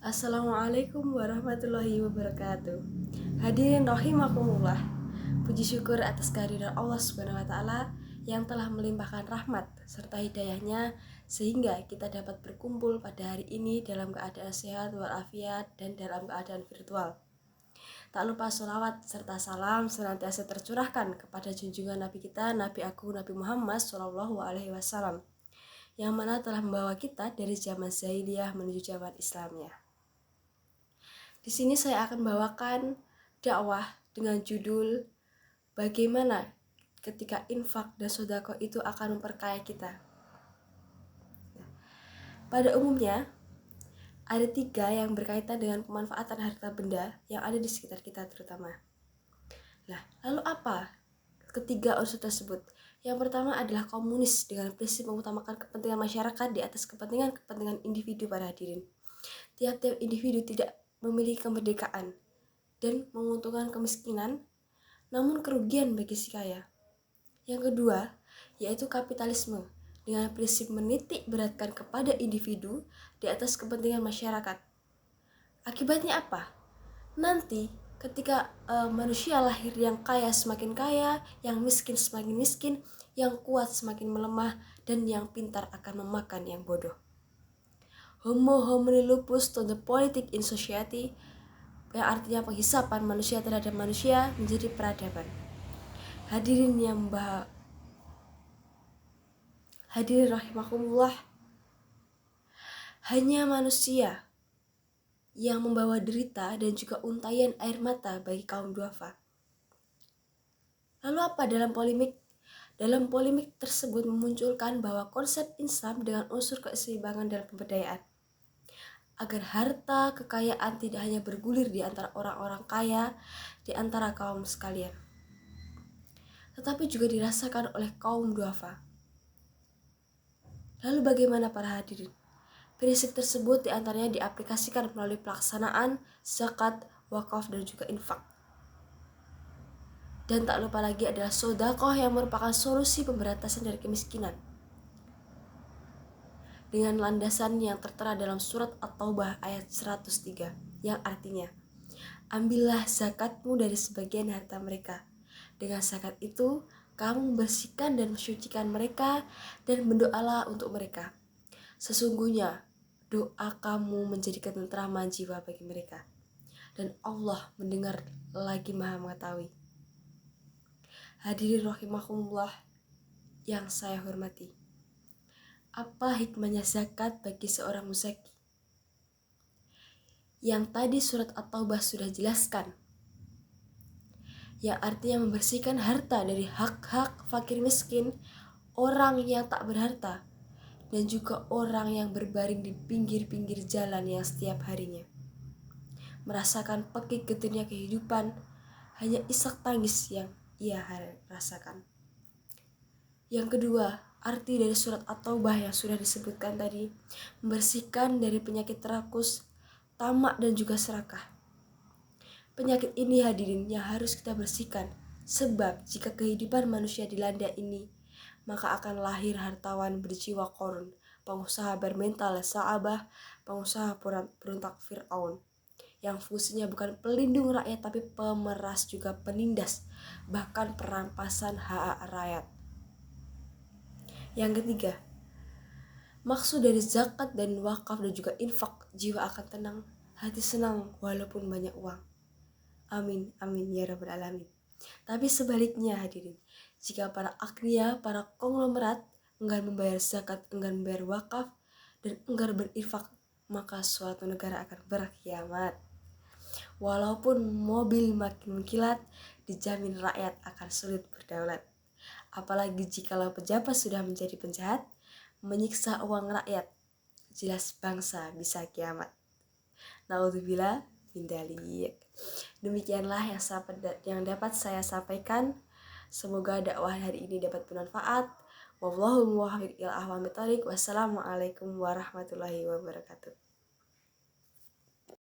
Assalamualaikum warahmatullahi wabarakatuh. Hadirin rahimakumullah. Puji syukur atas kehadiran Allah Subhanahu wa taala yang telah melimpahkan rahmat serta hidayahnya sehingga kita dapat berkumpul pada hari ini dalam keadaan sehat walafiat dan dalam keadaan virtual. Tak lupa sholawat serta salam senantiasa tercurahkan kepada junjungan Nabi kita, Nabi Agung Nabi Muhammad SAW, yang mana telah membawa kita dari zaman jahiliyah menuju zaman Islamnya. Di sini saya akan bawakan dakwah dengan judul bagaimana ketika infak dan sedekah itu akan memperkaya kita. Pada umumnya, ada 3 yang berkaitan dengan pemanfaatan harta benda yang ada di sekitar kita terutama. Nah, lalu apa ketiga unsur tersebut? Yang pertama adalah komunis dengan prinsip mengutamakan kepentingan masyarakat di atas kepentingan individu para hadirin. Tiap-tiap individu tidak memiliki kemerdekaan dan menguntungkan kemiskinan, namun kerugian bagi si kaya. Yang kedua, yaitu kapitalisme dengan prinsip menitik beratkan kepada individu di atas kepentingan masyarakat. Akibatnya apa? Nanti ketika manusia lahir yang kaya semakin kaya, yang miskin semakin miskin, yang kuat semakin melemah, dan yang pintar akan memakan yang bodoh. Homo homini lupus to the politic in society, yang artinya penghisapan manusia terhadap manusia menjadi peradaban. Hadirin rahimakumullah, hanya manusia yang membawa derita dan juga untayan air mata bagi kaum duafa. Lalu apa dalam polemik? Dalam polemik tersebut memunculkan bahwa konsep Islam dengan unsur keseimbangan dalam pemberdayaan, agar harta kekayaan tidak hanya bergulir di antara orang-orang kaya di antara kaum sekalian, tetapi juga dirasakan oleh kaum duafa. Lalu bagaimana para hadirin? Prinsip tersebut diantaranya diaplikasikan melalui pelaksanaan zakat, wakaf, dan juga infak. Dan tak lupa lagi adalah sedekah yang merupakan solusi pemberantasan dari kemiskinan, dengan landasan yang tertera dalam surat At-Taubah ayat 103, yang artinya, ambillah zakatmu dari sebagian harta mereka. Dengan zakat itu, kamu membersihkan dan mensucikan mereka dan berdoalah untuk mereka. Sesungguhnya, doa kamu menjadi ketentraman jiwa bagi mereka. Dan Allah mendengar lagi maha mengetahui. Hadirin rahimakumullah yang saya hormati. Apa hikmahnya zakat bagi seorang muzaki? Yang tadi surat At-Taubah sudah jelaskan, yang artinya membersihkan harta dari hak-hak fakir miskin, orang yang tak berharta, dan juga orang yang berbaring di pinggir-pinggir jalan yang setiap harinya merasakan pekik getirnya kehidupan, hanya isak tangis yang ia rasakan. Yang kedua, arti dari surat At-Taubah yang sudah disebutkan tadi, membersihkan dari penyakit rakus, tamak, dan juga serakah. Penyakit ini hadirin yang harus kita bersihkan, sebab jika kehidupan manusia dilanda ini, maka akan lahir hartawan berjiwa korun, pengusaha bermental Sa'abah, pengusaha berontak Fir'aun, yang fungsinya bukan pelindung rakyat tapi pemeras juga penindas, bahkan perampasan hak rakyat. Yang ketiga, maksud dari zakat dan wakaf dan juga infak, jiwa akan tenang, hati senang walaupun banyak uang. Amin, amin ya rabbal alamin. Tapi sebaliknya hadirin, jika para agnia, para konglomerat enggan membayar zakat, enggan membayar wakaf, dan enggan berinfak, maka suatu negara akan berkiamat. Walaupun mobil makin mengkilat, dijamin rakyat akan sulit berdaulat. Apalagi jikalau pejabat sudah menjadi penjahat, menyiksa uang rakyat, jelas bangsa bisa kiamat. Naudzubillah min dzalik. Demikianlah yang dapat saya sampaikan. Semoga dakwah hari ini dapat bermanfaat. Wallahu muwaffiq ila aqwamit thoriq. Wassalamualaikum warahmatullahi wabarakatuh.